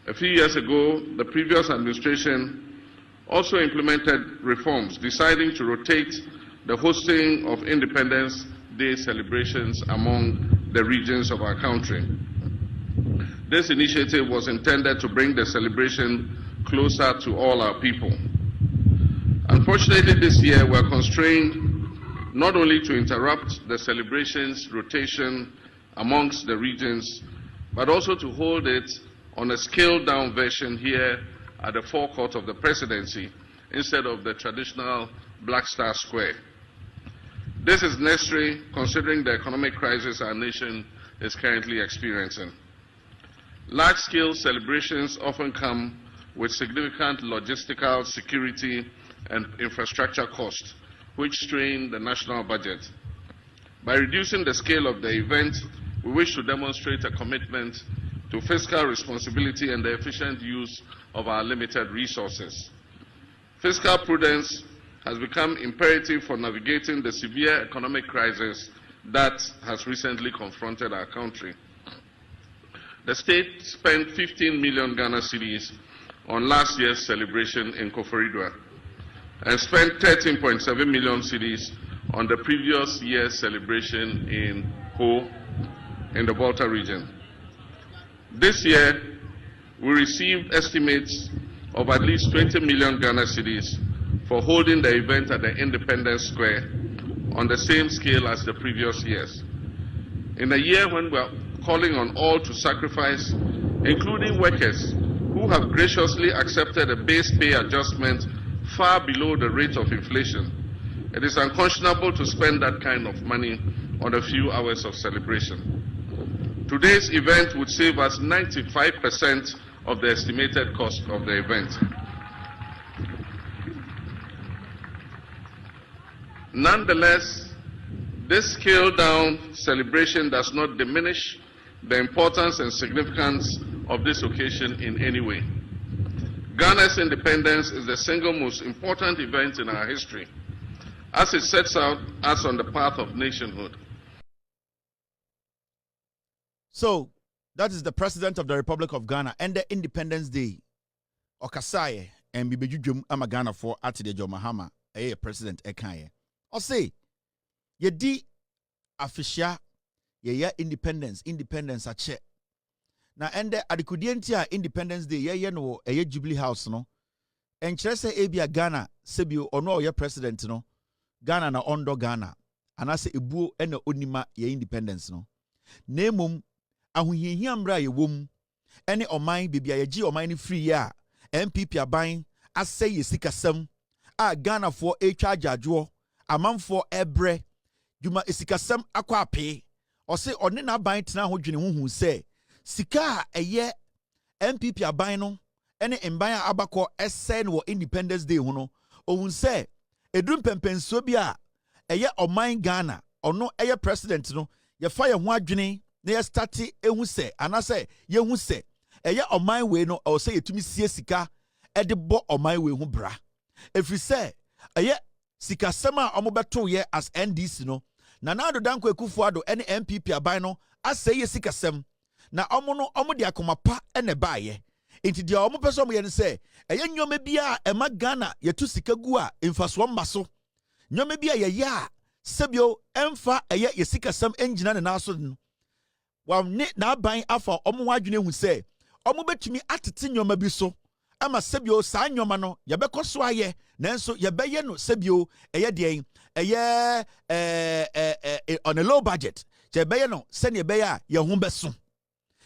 A few years ago, the previous administration also implemented reforms, deciding to rotate the hosting of Independence Day celebrations among the regions of our country. This initiative was intended to bring the celebration closer to all our people. Unfortunately, this year we are constrained not only to interrupt the celebrations rotation amongst the regions, but also to hold it on a scaled-down version here at the forecourt of the presidency instead of the traditional Black Star Square. This is necessary considering the economic crisis our nation is currently experiencing. Large-scale celebrations often come with significant logistical, security, and infrastructure costs, which strain the national budget. By reducing the scale of the event, we wish to demonstrate a commitment to fiscal responsibility and the efficient use of our limited resources. Fiscal prudence has become imperative for navigating the severe economic crisis that has recently confronted our country. The state spent 15 million Ghana cedis on last year's celebration in Koforidua and spent 13.7 million cedis on the previous year's celebration in Ho in the Volta region. This year, we received estimates of at least 20 million Ghana cedis for holding the event at the Independence Square on the same scale as the previous years. In a year when we are calling on all to sacrifice, including workers who have graciously accepted a base pay adjustment far below the rate of inflation, it is unconscionable to spend that kind of money on a few hours of celebration. Today's event would save us 95% of the estimated cost of the event. Nonetheless, this scaled-down celebration does not diminish the importance and significance of this occasion in any way. Ghana's independence is the single most important event in our history, as it sets out us on the path of nationhood. So, that is the President of the Republic of Ghana and the Independence Day. Okasaye and Bibejujum ama Ghana for Atidejo Mahama, a President Ekaye. Or say, ye di afisha ye independence a che. Na ende adikudientia Independence Day ye no a Jubilee House no. En chrese ebia Ghana sebio ono ye president no. Ghana na ondo Ghana. Anase ebuo ene onima ye independence no. Nemum ahuhiahia mbra ye wom ene oman bibia ye gi oman ni free ya MPP aban asay ye sikasam a Ghana for etwa agyajo amanfo ebre dwuma esikasam akwa ape ose one na aban tena ho dwene huhu se sika eye MPP aban no ene mban abakọ ese no Independence Day ho no ohun se edum pempenso bia eye oman Ghana ono eye president no ye fa ye ho adwene na ye start ehu se anase ye hu se eye oman we no o se yetumi sie sika e de bo oman we hu bra efri se eye sika sema omobeto ye as NDC no Nana Addo danko Akufo-Addo ene MPP aban no asay ye sika sem na omo no omo de akoma pa ene baaye enti de omo peso omo ye ne se eye nyoma bia e ma Ghana ye tu sika gu a mfaso mmaso nyoma bia ye ya sebio emfa eye ye sika sem engina ne naso no wamne na aban afa omo wadwene hu se omo betumi atete nyoma bi so ama sebio sa nyoma no ye bekoso aye nanso ye beye no sebio eye de eye on a low budget je beye no se ne beye a ye hu beso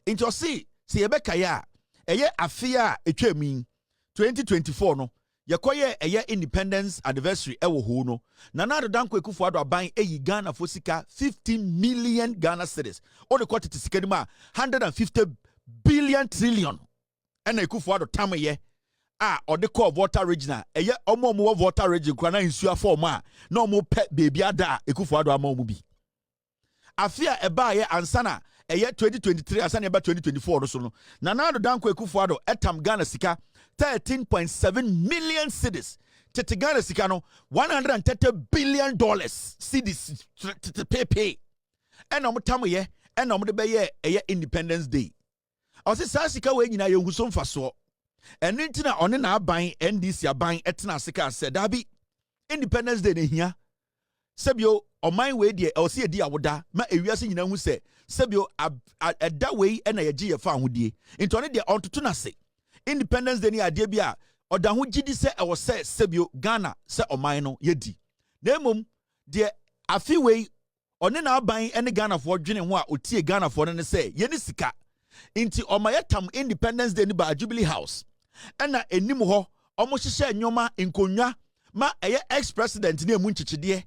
into see se ye beka ya eye afia etwami 2024 no ye koye eye independence anniversary ewo ho no Nana Addo danko Akufo-Addo aban eyi Ghana for sika 15 million Ghana cedis o de kwete sika ma 150 billion trillion ena Akufo-Addo tamaye a o de call water regional eye omo water region kwa na nsu afọ ma na omo pe baby ada Akufo-Addo ama omo bi afia eba ye ansana eye 2023 asana eba 2024 so no Nana Addo danko Akufo-Addo etam Ghana sika 13.7 million cedis. Tete Ghana sika no $130 billion cedis pay. And omo tamoye and omo de beye eye Independence Day. ɔse saa sika wei nyina yɛhu so mfasoɔ ɛno nti na ɔne n'aban ndc aban ɛtena ase ka sɛ dabi independence day nehia sɛbio ɔman wei deɛ ɔse yɛdi awoda ma ewiase nyina hu sɛ sɛbio ɛda wei ɛna yɛgye yɛfa ahodie nti ɔne deɛ ɔntoto n'ase independence day ni adeɛ bi a ɔda ho gyidi sɛ ɛwɔ sɛ sɛbio Ghana sɛ ɔman no yɛdi na mmom deɛ afi wei ɔne n'aban ɛne Ghanafoɔ dwene ho a otie Ghanafoɔ no ne sɛ yɛne sika nti ɔma yɛtam independence day ni ba Jubilee House ɛna enim hɔ ɔmo hyehyɛ nnwoma nkonnwa ma ɛyɛ ex-president ne emu nkyekyedeɛ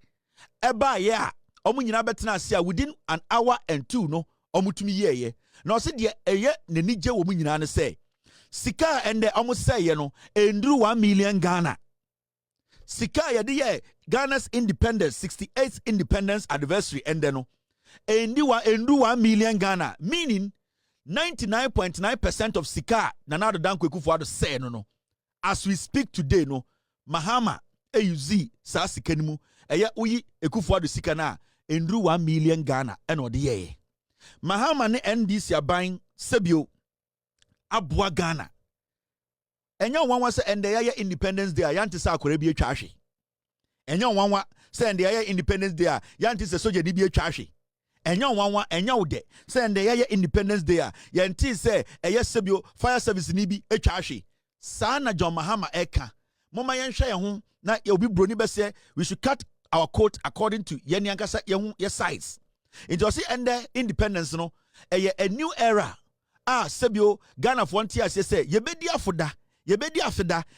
ɛba yɛ a ɔmo nyina bɛtena ase a within an hour and 2 no ɔmo tumi yɛɛyɛ na ɔse deɛ ɛyɛ n'ani gye wɔ mu nyinaa ne sɛ sika ɛndɛ ɔmo sɛɛyɛ no enduru 1 million Ghana sika yɛde yɛ Ghana's independence 68th independence anniversary ɛndɛ no enduru 1 million Ghana meaning 99.9% of sika Nana Addo Dankwa Akufo-Addo say no as we speak today no Mahama eyuzi saa sika nimu eye uyi Akufo-Addo sika na endru 1 million Ghana ena ode ye Mahama ne NDC aban sebio aboa Ghana enya wanwa se ende ye independence day yante sa akore bi atwa ahwe enya wanwa se ende ye independence day yante se soja di bi atwa ahwe enya wanwa enya wode say ende ye independence day yenti say eye sebio fire service ni bi atwa ahwe saa na John Mahama eka moma yenhwe ye ho na obi broni be say we should cut our coat according to yeni ankasa ye size into see ende independence no eye a new era sebio Ghana for ntia say yebedi afoda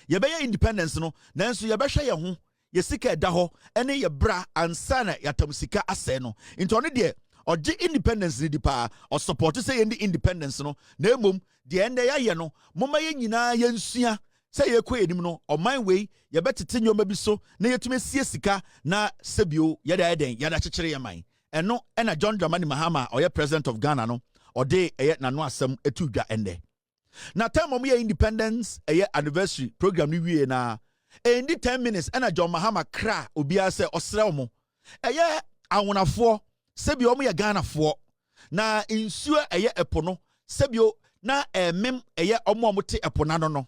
yebeye independence no nanso yebehwe ye ho ye sika eda ho ene ye bra ansa na yatam sika asɛ no into ne de oje independence ni dipa o support say yendi independence no na emom de ende ya ye no moma ye nyina ye nsua say ye kɔ enim no ɔman wei ye betete nyoma bi so na yetumi sie sika na sebio ye da eden ya da kyekere ye man eno na John Dramani Mahama oye president of Ghana no ode eye nano asem etudwa ende na time mo ye independence eye anniversary program ni wie na endi 10 minutes na John Mahama kra obia se osre mo eye awonafo sebio omo ye Ghanafoɔ na nsuo eye epo no sebio na emem eye omo te epo na no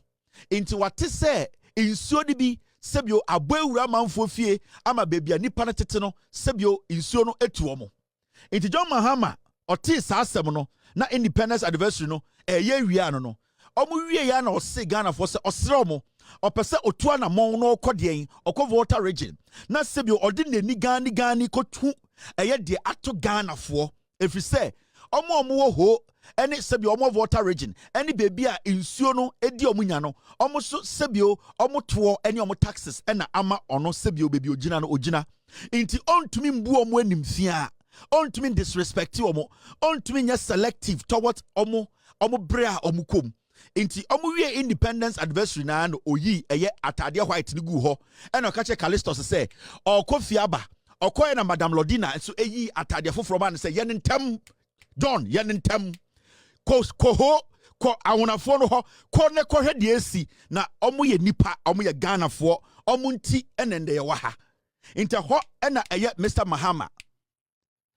nti wate se nsuo di bi sebio aboewura manfo fie ama bebia nipa na tete no sebio nsuo no etu omo nti John Mahama ɔte saa asɛm no na independence anniversary no eye wia no omo wie ya na ɔse Ghanafoɔ se ɔsere omo opese otua na mon no okodien okovolta region na sebio odi nani gani kotu eye de ato Ghanafoɔ efri se omo wo ho ene sebio omo volta region ene bebi a nsuo no edi omunya no omo so sebio omo to ene omo taxes ena ama ono sebio bebi ogina no ogina nti ontumi mbu omo animfia ontumi disrespect omo ontumi nya selective towards omo brea omo kom inti omo wie independence anniversary na no oyi eye atade white ni gu ho ena okache Callistus say okofie aba okoye na Madam Lodina so eyi atade foforo ba ne say yen ntem John yen ntem ko awonafo no ho ko ne ko hwede esi na omo ye nipa omo ye Ghanafoɔ omo nti enende ye wa ha inti ho ena eye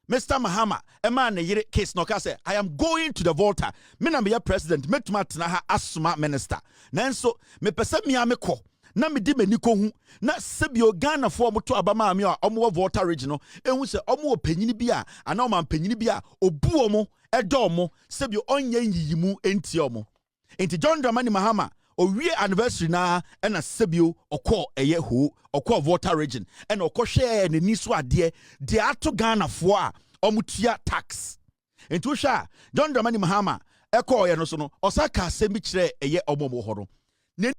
Mr. Mahama, a man a case no say, I am going to the Volta. Me na me president, metmatna ha asuma minister. Nanso, me pese mi ameko. Na me di me niko hu. Na sebio Ghanafoɔ mo to abama ami a omo Volta regional. Ehu se omo opanyini bia, ana omo panyini bia, obu omo, edo omo, sebio onye yiyimu enti omo. Enti John Dramani Mahama, owie anniversary na ena sebio okɔ eye ho okɔ Volta region ena okɔ hwɛ ne niso ade de ato Ghanafoɔ a omutua tax enti hwɛ John Dramani Mahama ekɔ ye no so no osaka asɛm bi kyerɛ eye omomo hɔ no ne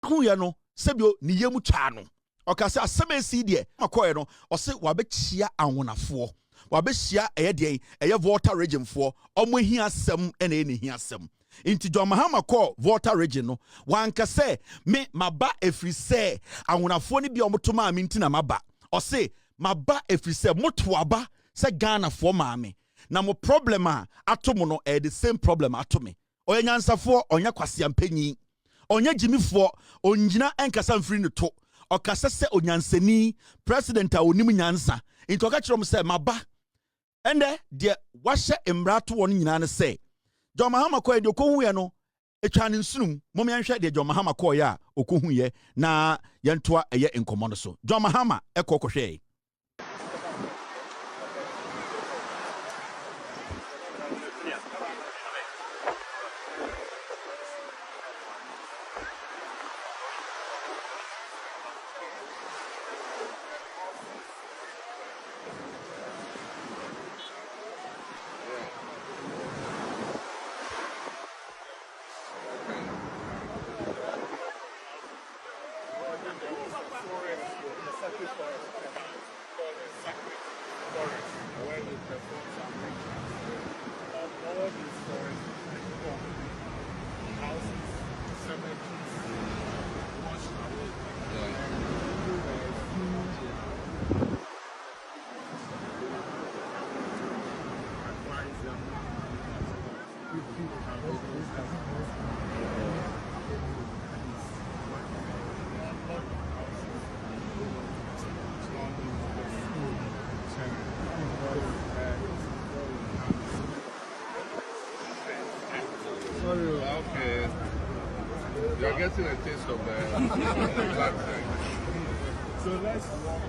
hu ye no sebio ne yemu twa no ɔkasa asɛm esi de akɔ ye no ɔse wabɛkyia awonafoɔ wabɛhyia ɛyɛ Volta region for ɔmo hia asɛm ɛna ɛne hia asɛm nti John Mahama kɔ Volta region no wanka sɛ me maba efiri sɛ awonafoɔ ne bi ɔmo to maame nti na maba ɔse maba efiri sɛ moto aba sɛ Ghanafoɔ maame na mo problem a ato mo no the same problem ato me ɔyɛ nyansafoɔ ɔnyɛ kwasiampanyi ɔnyɛ gyimifoɔ onyina ɛnkasa mfiri ne to ɔkasa sɛ onyansani president a onim nyansa nti ɔka kyerɛ mo sɛ maba And dear washa embrato one nyina say John Mahama ko e de okohu no etwa ne nsum mom yanhwe de John Mahama ko ya okohu ye na yentoa eye enkomo no so John Mahama ekokohwe Okay. You're getting a taste of the black thing. So let's walk.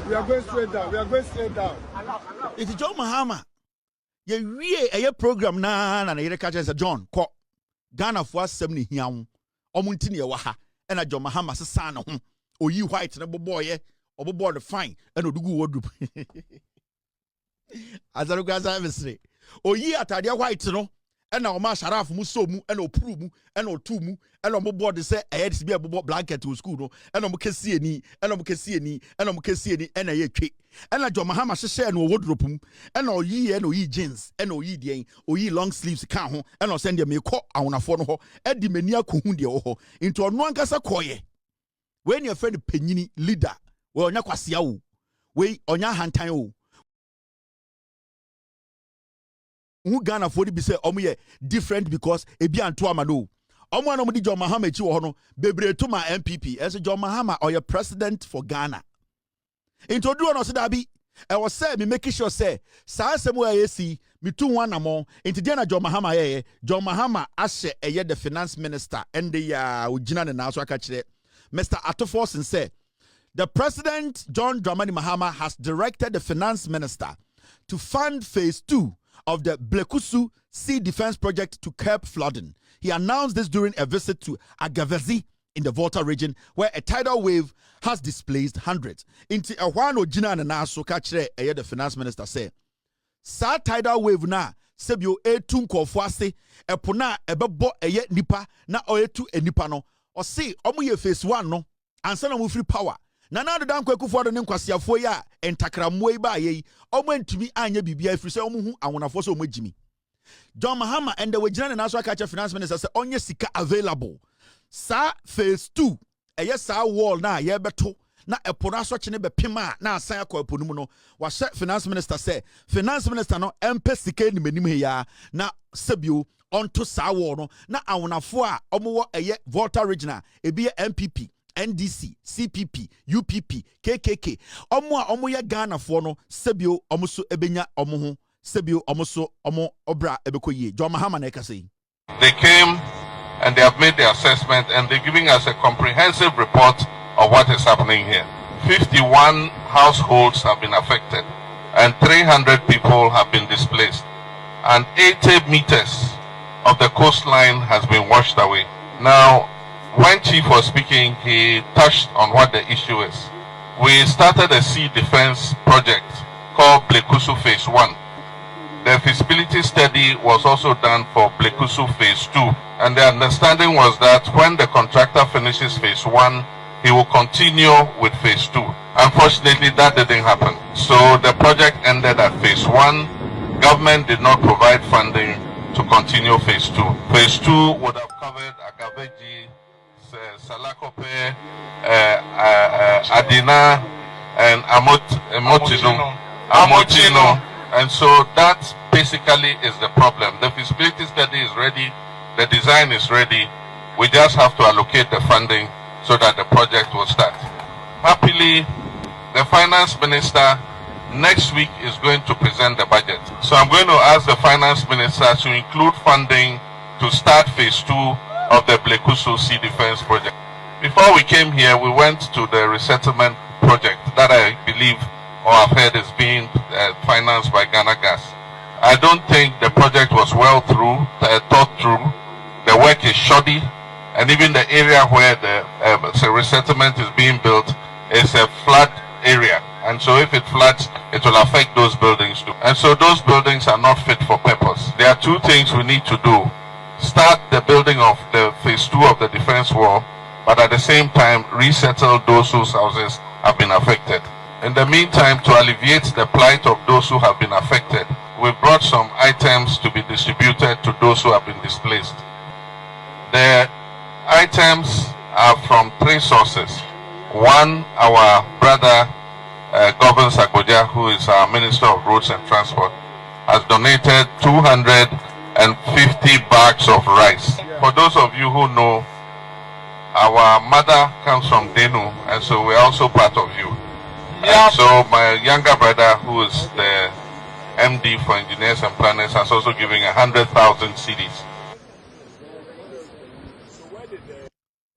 We are going straight down. We are going straight down. It's John Mahama. Ye wie eye program na yere ka say John ko Ghana for asem ne hia wo omunti ne ye wa ha na John Mahama sesa ne ho oyi white ne boboye obobo the fine and odugu wodrup azarugaza mesre oyi atade white no na o ma sharaf mu so mu na opuru mu na otu mu na obobo de say e dey be obobo blanket to school no na mo kesi ani na mo kesi ani na mo kesi ani na ye twe na John Mahama hye na wodrup mu na oyi na oyi jeans na oyi den oyi long sleeves ka ho na o send me kọ awonafo no ho e di mani akohu de wo ho into ono ankasa koye when your friend penyini leader we onya kwasia wo we onya hantan wo who Ghana for be say omo different because ebi anto amano omo na di John Mahama chi wo ho no bebre to ma MPP as John Mahama or your president for Ghana into do no so da bi e was say me make sure say sa asem we ayesi me tu one amon into dia na John Mahama ye John Mahama ahye eye the finance minister and the ogina ne na so aka kire Mr. Atoforsen said, the President, John Dramani Mahama, has directed the Finance Minister to fund Phase 2 of the Blekusu Sea Defence Project to curb flooding. He announced this during a visit to Agavezi in the Volta region, where a tidal wave has displaced hundreds. Into a wano jina na naso kachire the Finance Minister said, sa tidal wave na sebio etu nkofo ase epona ebebo eye nipa na oyetu enipa no or see, omu Phase 1 no, and son of free power. Nana Addo kwaku for the nkwasiafo ya entakramwe ba ye, omu entumi anya bibia free say omu hu awonafo so omagimi. John Mahama and the wajina na so akacha finance minister say onye sika available. Sa Phase 2, eye sa wall na ye beto na epona so chene be pima na asan akọ eponu mu no. Wa finance minister say finance minister no empe sika ni menim he ya na sebio onto sawo no na awonafo a omowo eye Volta regional ebi MPP NDC CPP UPP KKK omo a omo ye Ghana fo no sebio omo so ebenya omo ho sebio omo so omo obra ebekoyie John Mahama na ekase. They came and they have made the assessment and they're giving us a comprehensive report of what is happening here. 51 households have been affected and 300 people have been displaced and 80 meters of the coastline has been washed away. Now, when Chief was speaking, he touched on what the issue is. We started a sea defense project called Blekusu Phase 1. The feasibility study was also done for Blekusu Phase 2. And the understanding was that when the contractor finishes Phase 1, he will continue with Phase 2. Unfortunately, that didn't happen. So the project ended at Phase 1. Government did not provide funding to continue Phase 2. Phase 2 would have covered Agaveji, Salakope, Adina, and Amotino. And so that basically is the problem. The feasibility study is ready, the design is ready, We just have to allocate the funding so that the project will start. Happily, the finance minister next week is going to present the budget. So I'm going to ask the finance minister to include funding to start phase 2 of the Blekusu Sea Defence Project. Before we came here, we went to the resettlement project that I believe or I've heard is being financed by Ghana Gas. I don't think the project was well thought through. The work is shoddy, and even the area where the resettlement is being built is a flood area. And so if it floods, it will affect those buildings too. And so those buildings are not fit for purpose. There are two things we need to do. Start the building of the phase 2 of the defense wall, but at the same time resettle those whose houses have been affected. In the meantime, to alleviate the plight of those who have been affected, we brought some items to be distributed to those who have been displaced. The items are from 3 sources. One, our brother Governor Sakoja, who is our Minister of Roads and Transport, has donated 250 bags of rice. For those of you who know, our mother comes from Denu, and so we're also part of you. And so my younger brother, who is the MD for Engineers and Planners, has also given 100,000 cedis.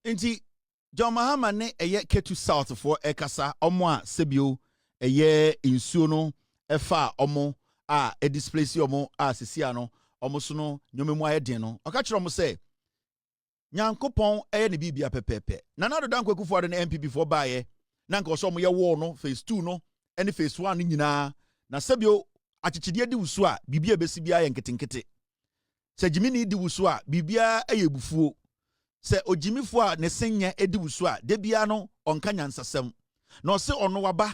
Inti John Mahama ne eye Ketu South for Ekasa omo a sebio eye insuo no efa omo a displace omo a sesia no omo so no nyomemu ayeden no oka kire omo say Nyankopon eye ne bibia pepepe Nana Addo Dankwakufu ne MPP for baaye na nka so omo ye war no phase 2 no ene phase 1 no nyina na sebio achichide di wusu a bibia besi bia ye nketenkete se jimini di wusu a bibia eye bufuo se ojimifo a ne senya edi wusu a debia no onka nyansasem na ose ono waba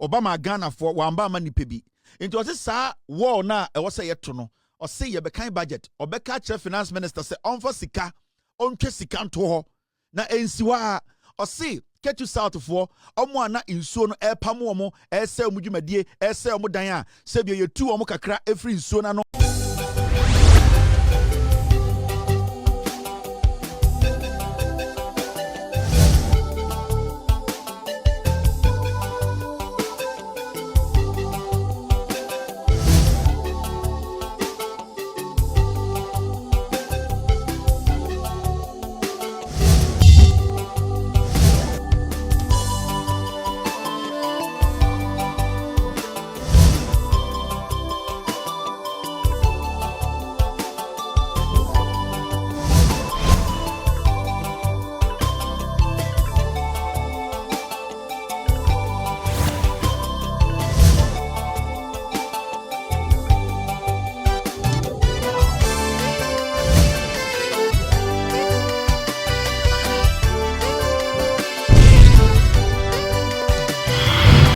Obama Ghana for wamba ma nipa bi enti ose saa war na e wose yeto no ose ye bekan budget obeka che finance minister se onfa sika ontwe sika nto ho na ensiwa ose Ketu South for omo ana insuo no epam omo ese omo dwumadie ese omo dan a se bi ye tu omo kakra efri insuo na no